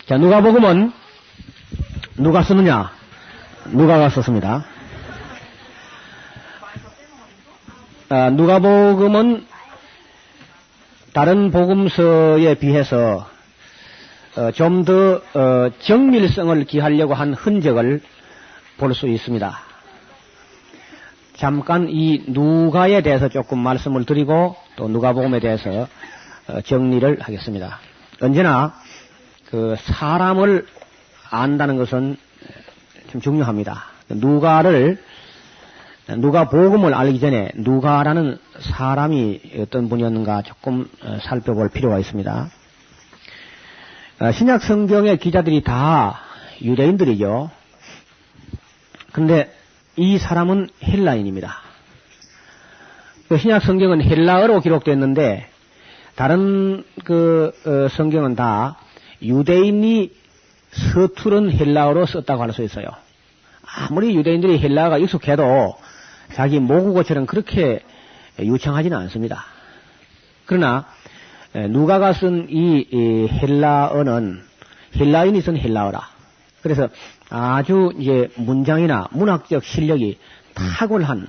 자, 누가복음은 누가 쓰느냐? 누가가 썼습니다. 누가복음은 다른 복음서에 비해서 좀 더 정밀성을 기하려고 한 흔적을 볼 수 있습니다. 잠깐 이 누가에 대해서 조금 말씀을 드리고 또 누가복음에 대해서 정리를 하겠습니다. 언제나 그 사람을 안다는 것은 좀 중요합니다. 누가복음을 알기 전에 누가라는 사람이 어떤 분이었는가 조금 살펴볼 필요가 있습니다. 신약 성경의 기자들이 다 유대인들이죠. 그런데 이 사람은 헬라인입니다. 신약 성경은 헬라어로 기록됐는데 다른 성경은 다 유대인이 서투른 헬라어로 썼다고 할 수 있어요. 아무리 유대인들이 헬라어가 익숙해도 자기 모국어처럼 그렇게 유창하지는 않습니다. 그러나 누가가 쓴 이 헬라어는 헬라인이 쓴 헬라어라. 그래서 아주 이제 문장이나 문학적 실력이 탁월한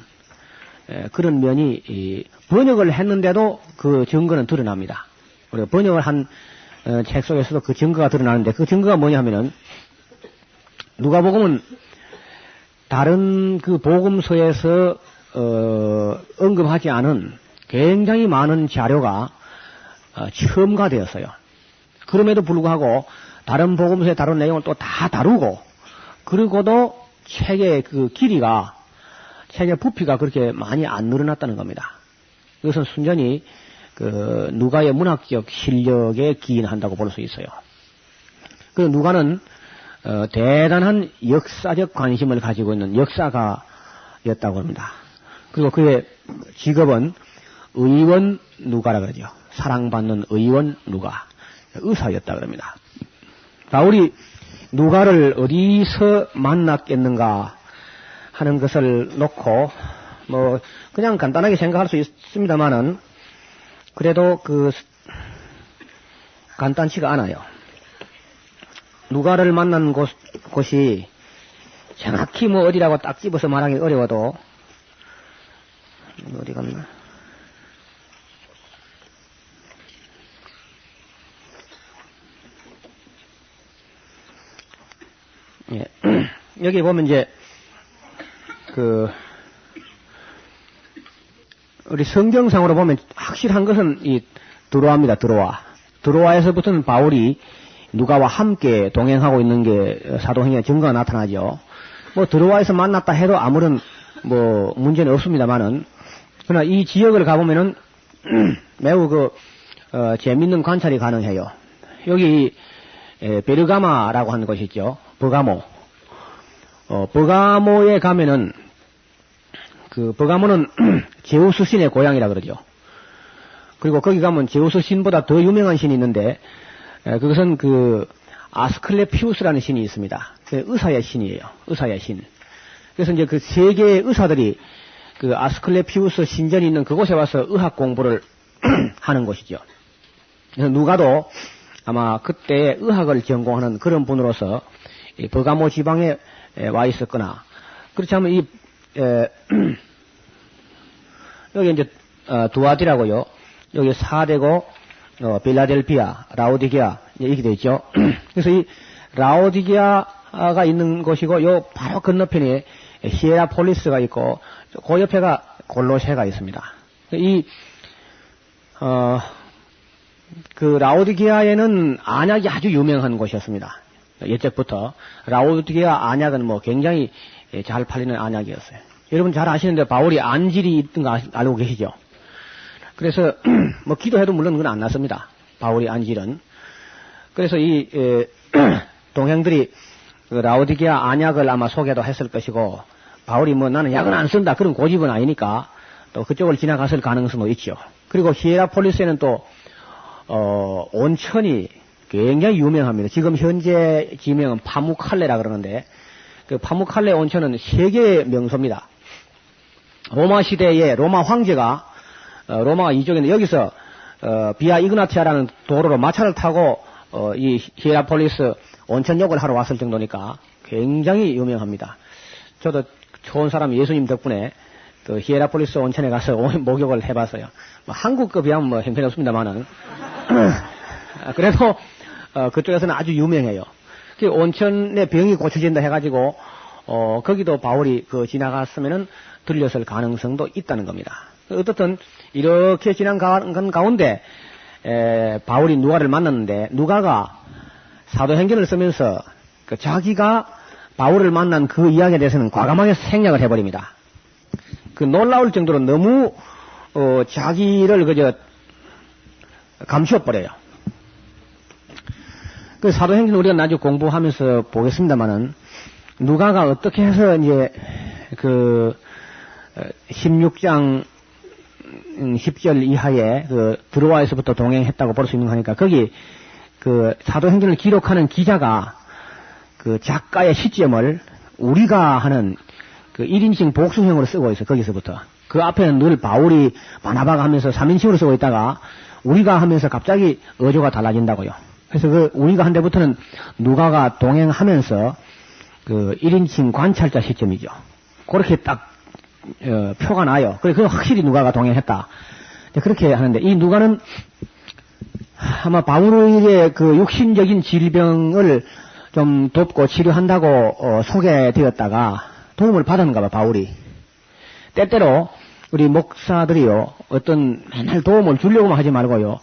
그런 면이 번역을 했는데도 그 증거는 드러납니다. 우리가 번역을 한 책 속에서도 그 증거가 드러나는데 그 증거가 뭐냐 하면은 누가복음은 다른 그 복음서에서 언급하지 않은 굉장히 많은 자료가 첨가되었어요. 그럼에도 불구하고 다른 복음서에 다룬 내용을 또 다 다루고 그리고도 책의 그 길이가 책의 부피가 그렇게 많이 안 늘어났다는 겁니다. 이것은 순전히 그 누가의 문학적 실력에 기인한다고 볼 수 있어요. 그 누가는 대단한 역사적 관심을 가지고 있는 역사가였다고 합니다. 그리고 그의 직업은 의원 누가라 그러죠. 사랑받는 의원 누가, 의사였다 그럽니다. 바울이 누가를 어디서 만났겠는가 하는 것을 놓고 뭐 그냥 간단하게 생각할 수 있습니다만은 그래도 간단치가 않아요. 누가를 만난 곳이 정확히 뭐 어디라고 딱 집어서 말하기 어려워도 어디 갔나? 예. 여기 보면 이제 우리 성경상으로 보면 확실한 것은 이 드로아입니다. 드로아에서부터는 바울이 누가와 함께 동행하고 있는 게 사도행전의 증거가 나타나죠. 뭐 드로아에서 만났다 해도 아무런 뭐 문제는 없습니다만은 그러나 이 지역을 가보면은 매우 재밌는 관찰이 가능해요. 여기 베르가마라고 하는 곳이 있죠. 버가모. 버가모에 가면은 버가모는 제우스 신의 고향이라 그러죠. 그리고 거기 가면 제우스 신보다 더 유명한 신이 있는데 그것은 아스클레피우스라는 신이 있습니다. 의사의 신이에요. 의사의 신. 그래서 이제 그 세계의 의사들이 아스클레피우스 신전이 있는 그곳에 와서 의학 공부를 하는 곳이죠. 그래서 누가도 아마 그때 의학을 전공하는 그런 분으로서 이 버가모 지방에 와 있었거나 그렇지 않으면 여기 이제 두아디라고요. 여기 4대고 빌라델피아, 라오디게아 이렇게 되어 있죠. 그래서 이 라오디게아가 있는 곳이고 요 바로 건너편에 히에라폴리스가 있고 그 옆에가 골로새가 있습니다. 라오디게아에는 안약이 아주 유명한 곳이었습니다. 옛적부터 라오디게아 안약은 뭐 굉장히 잘 팔리는 안약이었어요. 여러분 잘 아시는데 바울이 안질이 있던 거 알고 계시죠? 그래서 뭐 기도해도 물론 그건 안 났습니다. 바울이 안질은. 그래서 이 동행들이 라오디게아 안약을 아마 소개도 했을 것이고 바울이 뭐 나는 약은 안 쓴다 그런 고집은 아니니까 또 그쪽을 지나갔을 가능성도 있죠. 그리고 히에라폴리스에는 또 온천이 굉장히 유명합니다. 지금 현재 지명은 파무칼레라 그러는데 그 파무칼레 온천은 세계의 명소입니다. 로마 시대에 로마 황제가 로마가 이쪽인데 여기서 비아 이그나티아라는 도로로 마차를 타고 이 히에라폴리스 온천욕을 하러 왔을 정도니까 굉장히 유명합니다. 저도 좋은 사람 예수님 덕분에 그 히에라폴리스 온천에 가서 목욕을 해봤어요. 뭐 한국에 비하면 뭐 형편없습니다만은 그래도 그쪽에서는 아주 유명해요. 그 온천에 병이 고쳐진다 해가지고 거기도 바울이 지나갔으면은 들렸을 가능성도 있다는 겁니다. 어떻든 이렇게 지나간 가운데 바울이 누가를 만났는데 누가가 사도행전을 쓰면서 자기가 바울을 만난 그 이야기에 대해서는 과감하게 생략을 해버립니다. 그 놀라울 정도로 너무 자기를 그저 감추어버려요. 그 사도행전 우리가 나중에 공부하면서 보겠습니다만은 누가가 어떻게 해서 이제 그 16장 10절 이하에 드로아에서부터 동행했다고 볼 수 있는 거니까 거기 그 사도행전을 기록하는 기자가 그 작가의 시점을 우리가 하는 그 1인칭 복수형으로 쓰고 있어요. 거기서부터. 그 앞에는 늘 바울이 바나바가 하면서 3인칭으로 쓰고 있다가 우리가 하면서 갑자기 어조가 달라진다고요. 그래서 그 우리가 한 데부터는 누가가 동행하면서 그 1인칭 관찰자 시점이죠. 그렇게 딱 표가 나요. 그래, 그 확실히 누가가 동행했다. 그렇게 하는데 이 누가는 아마 바울의 그 육신적인 질병을 좀 돕고 치료한다고 소개되었다가 도움을 받았는가 봐, 바울이. 때때로 우리 목사들이요, 어떤 맨날 도움을 주려고만 하지 말고요,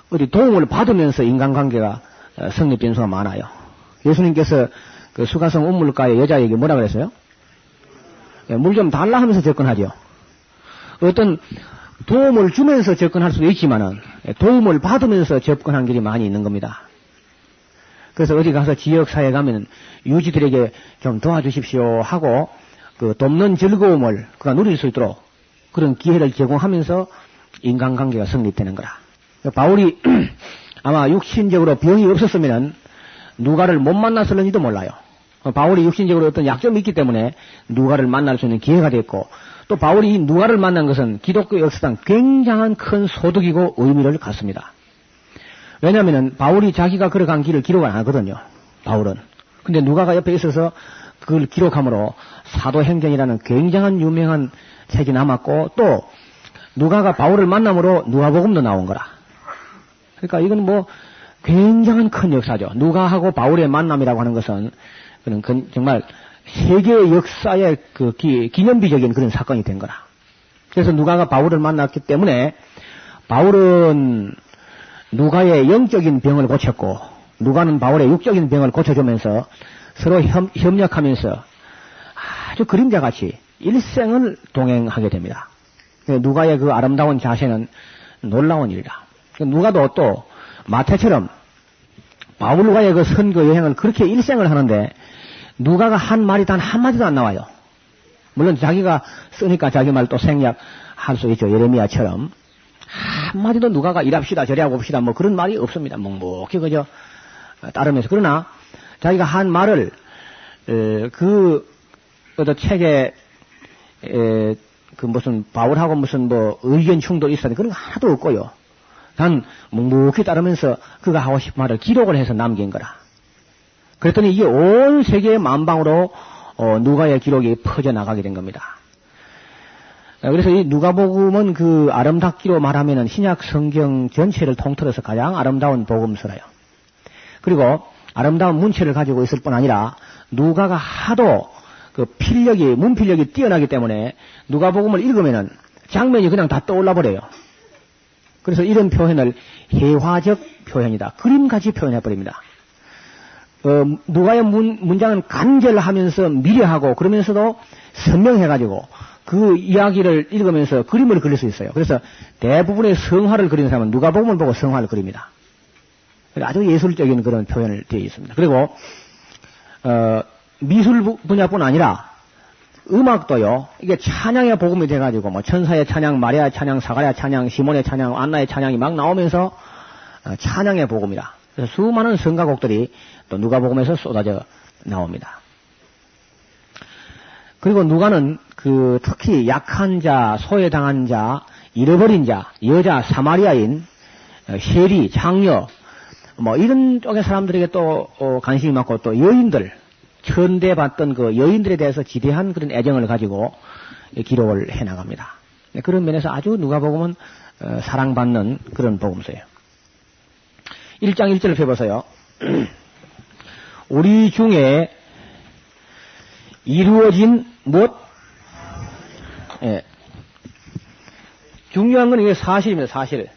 우리 도움을 받으면서 인간관계가 성립된 수가 많아요. 예수님께서 그 수가성 운물가의 여자에게 뭐라 그랬어요? 물 좀 달라 하면서 접근하죠. 어떤 도움을 주면서 접근할 수도 있지만은 도움을 받으면서 접근한 길이 많이 있는 겁니다. 그래서 어디 가서 지역사회에 가면 유지들에게 좀 도와주십시오 하고 그 돕는 즐거움을 그가 누릴 수 있도록 그런 기회를 제공하면서 인간관계가 성립되는 거라. 바울이 아마 육신적으로 병이 없었으면 누가를 못 만났을는지도 몰라요. 바울이 육신적으로 어떤 약점이 있기 때문에 누가를 만날 수 있는 기회가 됐고 또 바울이 이 누가를 만난 것은 기독교 역사상 굉장한 큰 소득이고 의미를 갖습니다. 왜냐하면 바울이 자기가 걸어간 길을 기록을 안 하거든요. 바울은. 근데 누가가 옆에 있어서 그걸 기록함으로 사도행전이라는 굉장한 유명한 책이 남았고 또 누가가 바울을 만남으로 누가복음도 나온 거라. 그러니까 이건 뭐 굉장한 큰 역사죠. 누가하고 바울의 만남이라고 하는 것은 그는 정말 세계 역사의 그 기념비적인 그런 사건이 된 거라. 그래서 누가가 바울을 만났기 때문에 바울은 누가의 영적인 병을 고쳤고 누가는 바울의 육적인 병을 고쳐주면서 서로 협력하면서 아주 그림자같이 일생을 동행하게 됩니다. 누가의 그 아름다운 자세는 놀라운 일이다. 누가도 또 마태처럼 바울과의 그 선거 여행을 그렇게 일생을 하는데 누가가 한 말이 단 한마디도 안 나와요. 물론 자기가 쓰니까 자기 말 또 생략할 수 있죠. 예레미야처럼. 한마디도 누가가 이랍시다 저리하고 봅시다 뭐 그런 말이 없습니다. 묵묵히 그저 따르면서. 그러나 자기가 한 말을 책에 그 무슨 바울하고 무슨 뭐 의견 충돌이 있었는데 그런 거 하나도 없고요. 단 묵묵히 따르면서 그가 하고 싶은 말을 기록을 해서 남긴 거라. 그랬더니 이게 온 세계의 만방으로 누가의 기록이 퍼져나가게 된 겁니다. 그래서 이 누가복음은 그 아름답기로 말하면은 신약 성경 전체를 통틀어서 가장 아름다운 복음서라요. 그리고 아름다운 문체를 가지고 있을 뿐 아니라 누가가 하도 그 문필력이 뛰어나기 때문에 누가복음을 읽으면은 장면이 그냥 다 떠올라 버려요. 그래서 이런 표현을 해화적 표현이다. 그림같이 표현해버립니다. 누가의 문장은 간결하면서 미려하고 그러면서도 선명해가지고 그 이야기를 읽으면서 그림을 그릴 수 있어요. 그래서 대부분의 성화를 그리는 사람은 누가복음을 보고 성화를 그립니다. 아주 예술적인 그런 표현을 되어 있습니다. 그리고 미술 분야뿐 아니라 음악도요. 이게 찬양의 복음이 돼가지고 뭐 천사의 찬양, 마리아의 찬양, 사가랴의 찬양, 시몬의 찬양, 안나의 찬양이 막 나오면서 찬양의 복음이라. 그래서 수많은 성가곡들이 또 누가복음에서 쏟아져 나옵니다. 그리고 누가는 그 특히 약한 자, 소외당한 자, 잃어버린 자, 여자, 사마리아인, 세리, 장녀, 뭐 이런 쪽의 사람들에게 또 관심이 많고 또 여인들 천대받던 그 여인들에 대해서 지대한 그런 애정을 가지고 기록을 해나갑니다. 그런 면에서 아주 누가복음은 사랑받는 그런 복음서예요. 1장 1절을 펴보세요. 우리 중에 이루어진 무엇? 예. 중요한 건 이게 사실입니다. 사실.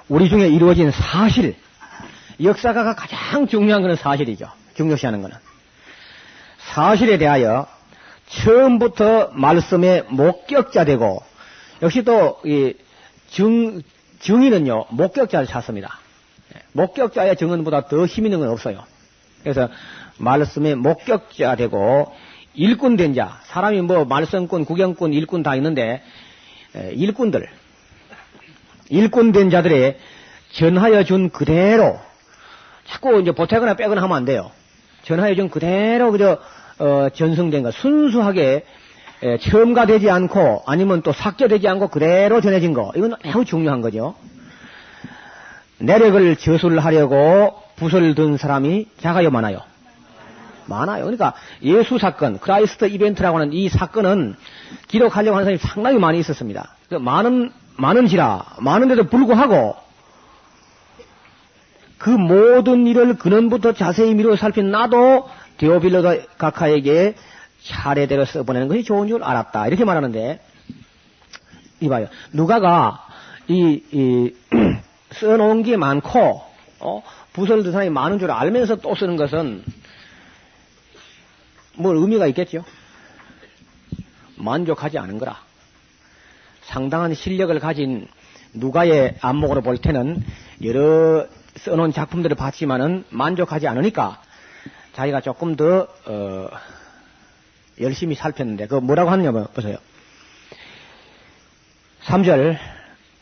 우리 중에 이루어진 사실. 역사가 가장 중요한 것은 사실이죠. 중요시하는 것은. 사실에 대하여 처음부터 말씀의 목격자 되고, 역시 또 이 증인은요 목격자를 찾습니다. 목격자의 증언보다 더 힘 있는 건 없어요. 그래서 말씀의 목격자 되고 일꾼 된 자, 사람이 뭐 말씀꾼, 구경꾼, 일꾼 다 있는데 일꾼 된 자들의 전하여 준 그대로, 자꾸 이제 보태거나 빼거나 하면 안 돼요. 전하여 준 그대로 그저 전승된 것, 순수하게 첨가되지 않고 아니면 또 삭제되지 않고 그대로 전해진 거, 이건 매우 중요한 거죠. 내력을 저술하려고 붓을 든 사람이 작아요, 많아요? 많아요. 그러니까 예수 사건, 크라이스트 이벤트라고 하는 이 사건은 기록하려고 하는 사람이 상당히 많이 있었습니다. 많은데도 불구하고 그 모든 일을 근원부터 자세히 미루어 살핀 나도 데오빌로 각하에게 차례대로 써보내는 것이 좋은 줄 알았다. 이렇게 말하는데, 이봐요. 누가가 써놓은 게 많고, 붓을 든 사람이 많은 줄 알면서 또 쓰는 것은 뭘 의미가 있겠죠? 만족하지 않은 거라. 상당한 실력을 가진 누가의 안목으로 볼 때는 여러 써놓은 작품들을 봤지만은 만족하지 않으니까 자기가 조금 더, 열심히 살폈는데, 그거 뭐라고 하느냐 보세요. 3절,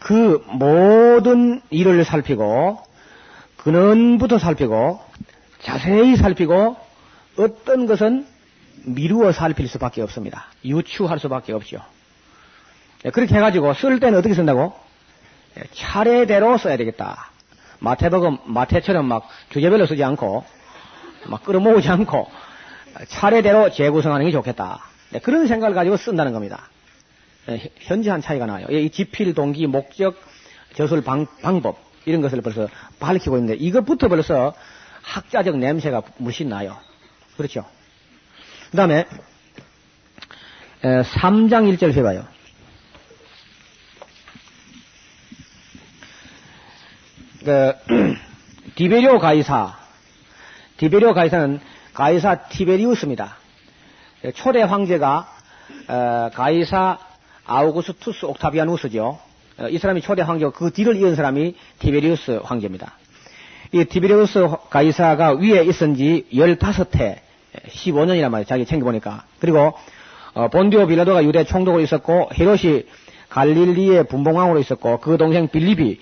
그 모든 일을 살피고, 근원부터 살피고, 자세히 살피고, 어떤 것은 미루어 살필 수밖에 없습니다. 유추할 수밖에 없죠. 그렇게 해가지고 쓸 때는 어떻게 쓴다고? 차례대로 써야 되겠다. 마태처럼 막 주제별로 쓰지 않고, 막 끌어모으지 않고, 차례대로 재구성하는 게 좋겠다. 그런 생각을 가지고 쓴다는 겁니다. 현저한 차이가 나요. 이 지필, 동기, 목적, 저술 방법 이런 것을 벌써 밝히고 있는데 이것부터 벌써 학자적 냄새가 물씬 나요. 그렇죠? 그 다음에 3장 1절 해봐요. 디베리오 가이사는 가이사 티베리우스입니다. 초대 황제가 가이사 아우구스투스 옥타비아누스죠. 이 사람이 초대 황제고 그 뒤를 이은 사람이 티베리우스 황제입니다. 이 티베리우스 가이사가 위에 있은 지 15해 15년이란 말이에요. 자기 챙겨보니까. 그리고 본디오 빌라도가 유대 총독으로 있었고, 헤롯이 갈릴리의 분봉왕으로 있었고, 그 동생 빌립이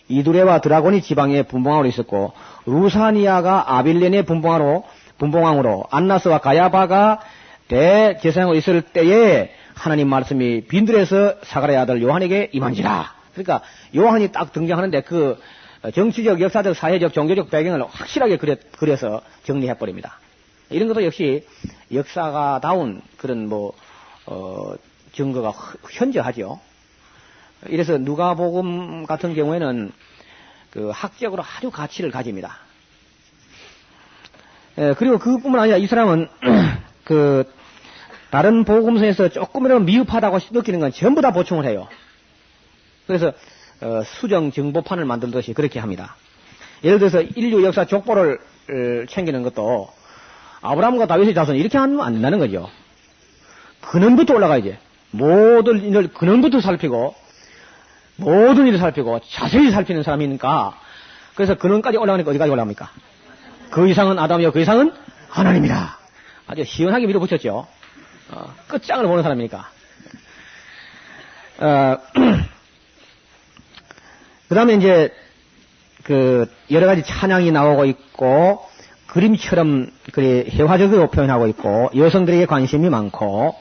이두레와 드라고니 지방의 분봉왕으로 있었고, 루사니아가 아빌렌의 분봉왕으로, 안나스와 가야바가 대제사장으로 있을 때에 하나님 말씀이 빈들에서 사가랴의 아들 요한에게 임한지라. 그러니까 요한이 딱 등장하는데 그 정치적, 역사적, 사회적, 종교적 배경을 확실하게 그려서 정리해버립니다. 이런 것도 역시 역사가다운 그런 증거가 현저하죠. 이래서 누가복음 같은 경우에는 그 학적으로 아주 가치를 가집니다. 그리고 그뿐만 아니라 이 사람은 그 다른 복음서에서 조금이라도 미흡하다고 느끼는 건 전부 다 보충을 해요. 그래서 수정 정보판을 만들듯이 그렇게 합니다. 예를 들어서 인류 역사 족보를 챙기는 것도 아브라함과 다윗의 자손 이렇게 하면 안 된다는 거죠. 근원부터 올라가야지. 모든 일을 근원부터 살피고 모든 일을 살피고 자세히 살피는 사람이니까, 그래서 근원까지 올라가니까 어디까지 올라갑니까? 그 이상은 아담이요 그 이상은 하나님이다. 아주 시원하게 밀어붙였죠. 끝장을 보는 사람이니까. 그 다음에 이제 여러 가지 찬양이 나오고 있고 그림처럼 그래 회화적으로 표현하고 있고 여성들에게 관심이 많고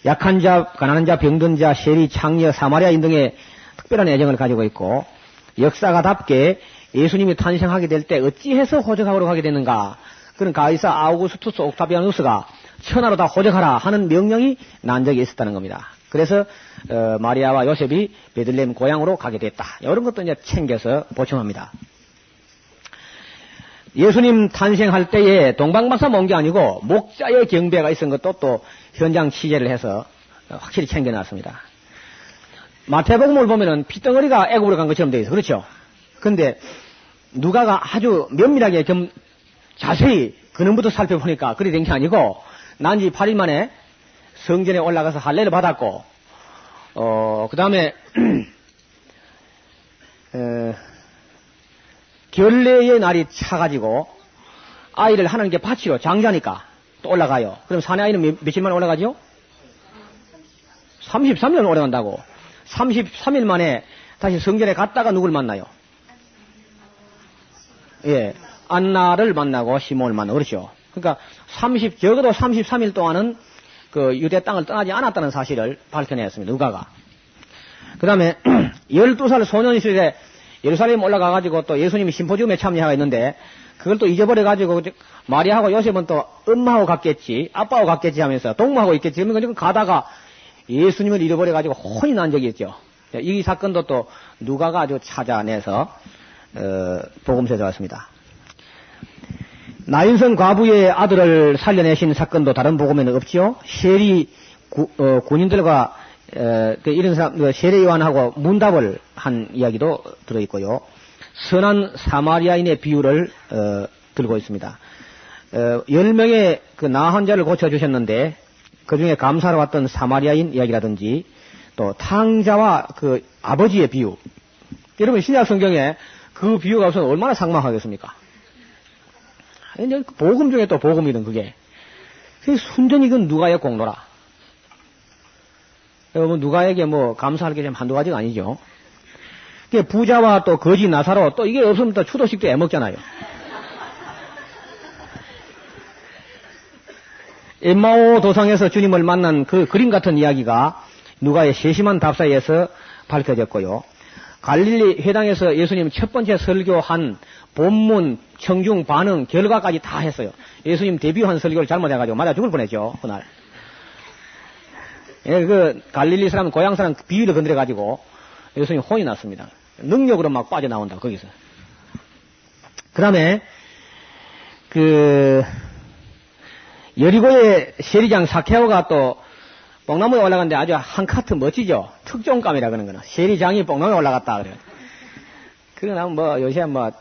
약한 자, 가난한 자, 병든 자, 세리, 창녀, 사마리아인 등의 특별한 애정을 가지고 있고 역사가답게 예수님이 탄생하게 될 때 어찌해서 호적하러 가게 됐는가? 그런 가이사 아우구스투스 옥타비아누스가 천하로 다 호적하라 하는 명령이 난 적이 있었다는 겁니다. 그래서 마리아와 요셉이 베들레헴 고향으로 가게 됐다. 이런 것도 이제 챙겨서 보충합니다. 예수님 탄생할 때에 동방박사 온 게 아니고 목자의 경배가 있은 것도 또 현장 취재를 해서 확실히 챙겨놨습니다. 마태복음을 보면은 핏덩어리가 애굽으로 간 것처럼 되어 있어. 그렇죠? 근데 누가가 아주 면밀하게 자세히 근원부터 살펴보니까 그리 된 게 아니고 난지 8일 만에 성전에 올라가서 할례를 받았고 그 다음에 결례의 날이 차가지고 아이를 하나님께 바치러 장자니까 또 올라가요. 그럼 사내 아이는 며칠 만에 올라가죠? 33년 오래 간다고. 33일 만에 다시 성전에 갔다가 누굴 만나요? 예, 안나를 만나고 시몬을 만나고 그렇죠. 그러니까 적어도 33일 동안은 그 유대 땅을 떠나지 않았다는 사실을 밝혀냈습니다. 누가가. 그 다음에 12살 소년 시절에 예루살렘 올라가가지고 또 예수님이 심포지움에 참여하가 있는데 그걸 또 잊어버려가지고 마리아하고 요셉은 또 엄마하고 갔겠지, 아빠하고 갔겠지 하면서 동무하고 있겠지. 그러니까 가다가 예수님을 잃어버려가지고 혼이 난 적이 있죠. 이 사건도 또 누가가 아주 찾아내서 복음서에 들어왔습니다. 나인성 과부의 아들을 살려내신 사건도 다른 복음에는 없지요. 세리 군인들과 이런 사람 세례 요한하고 문답을 한 이야기도 들어있고요. 선한 사마리아인의 비유를 들고 있습니다. 10명의 그 나 환자를 고쳐주셨는데 그 중에 감사로 왔던 사마리아인 이야기라든지 또 탕자와 그 아버지의 비유. 여러분 신약 성경에 그 비유가 없으면 얼마나 삭막하겠습니까? 복음 중에 또 복음이든 그게. 순전히 그건 누가의 공로라. 여러분 누가에게 뭐 감사할 게 좀 한두 가지가 아니죠. 부자와 또 거지 나사로 또 이게 없으면 또 추도식도 애먹잖아요. 엠마오 도상에서 주님을 만난 그 그림 같은 이야기가 누가의 세심한 답사에 의해서 밝혀졌고요. 갈릴리 회당에서 예수님 첫 번째 설교한 본문, 청중, 반응, 결과까지 다 했어요. 예수님 데뷔한 설교를 잘못해가지고 맞아 죽을 뻔했죠, 그날. 예, 그 갈릴리 사람, 고향 사람 비위를 건드려가지고 예수님 혼이 났습니다. 능력으로 막 빠져나온다, 거기서. 그 다음에, 여리고의 세리장 사케오가 또 뽕나무에 올라갔는데 아주 한 카트 멋지죠? 특종감이라 그러는 거는. 세리장이 뽕나무에 올라갔다, 그래요. 그거 뭐, 요새 뭐,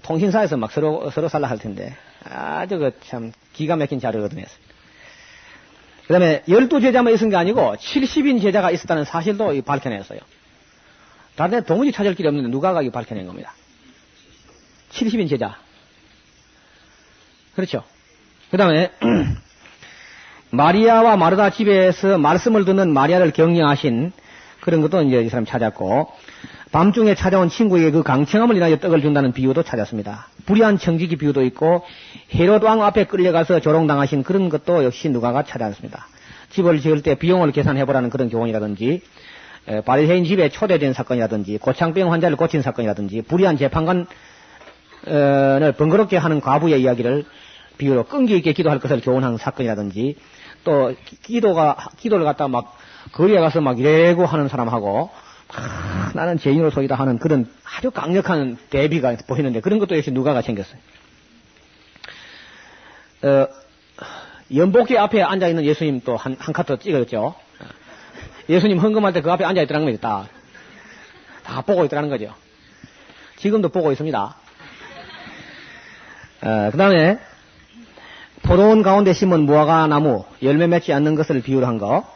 통신사에서 막 서로 살라 할 텐데. 아주 참 기가 막힌 자료를 얻어냈습니다. 그 다음에 12제자만 있은 게 아니고 70인 제자가 있었다는 사실도 밝혀냈어요. 다른 데 도무지 찾을 길이 없는데 누가가 밝혀낸 겁니다. 70인 제자. 그렇죠. 그 다음에 마리아와 마르다 집에서 말씀을 듣는 마리아를 격려하신 그런 것도 이제 이 사람 찾았고 밤중에 찾아온 친구에게 그 강청함을 인하여 떡을 준다는 비유도 찾았습니다. 불의한 청지기 비유도 있고 헤롯 왕 앞에 끌려가서 조롱당하신 그런 것도 역시 누가가 찾았습니다. 집을 지을 때 비용을 계산해보라는 그런 교훈이라든지 바리새인 집에 초대된 사건이라든지 고창병 환자를 고친 사건이라든지 불의한 재판관을 번거롭게 하는 과부의 이야기를 비유로 끈기 있게 기도할 것을 교훈한 사건이라든지 또 기도를 갖다 막 거리에 가서 막 이래고 하는 사람하고 나는 죄인으로서이다 하는 그런 아주 강력한 대비가 보이는데 그런 것도 역시 누가가 챙겼어요. 연복기 앞에 앉아있는 예수님 또 한 카트 찍었죠. 예수님 헌금할 때 그 앞에 앉아있더라는 거죠. 다 보고 있더라는 거죠. 지금도 보고 있습니다. 그 다음에 포도원 가운데 심은 무화과 나무 열매 맺지 않는 것을 비유로 한 거,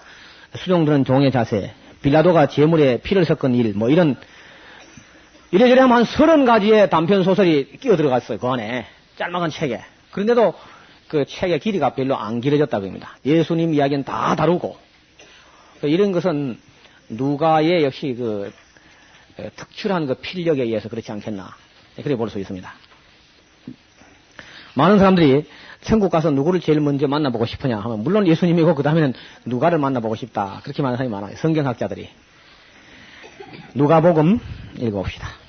수종드는 종의 자세, 빌라도가 제물에 피를 섞은 일, 뭐 이런 이래저래 하면 한 30가지의 단편 소설이 끼어 들어갔어요. 그 안에 짤막한 책에. 그런데도 그 책의 길이가 별로 안 길어졌다고 합니다. 예수님 이야기는 다 다루고 이런 것은 누가의 역시 그 특출한 그 필력에 의해서 그렇지 않겠나 그렇게 볼 수 있습니다. 많은 사람들이 천국 가서 누구를 제일 먼저 만나보고 싶으냐 하면 물론 예수님이고 그 다음에는 누가를 만나보고 싶다. 그렇게 많은 사람이 많아요. 성경학자들이. 누가복음 읽어봅시다.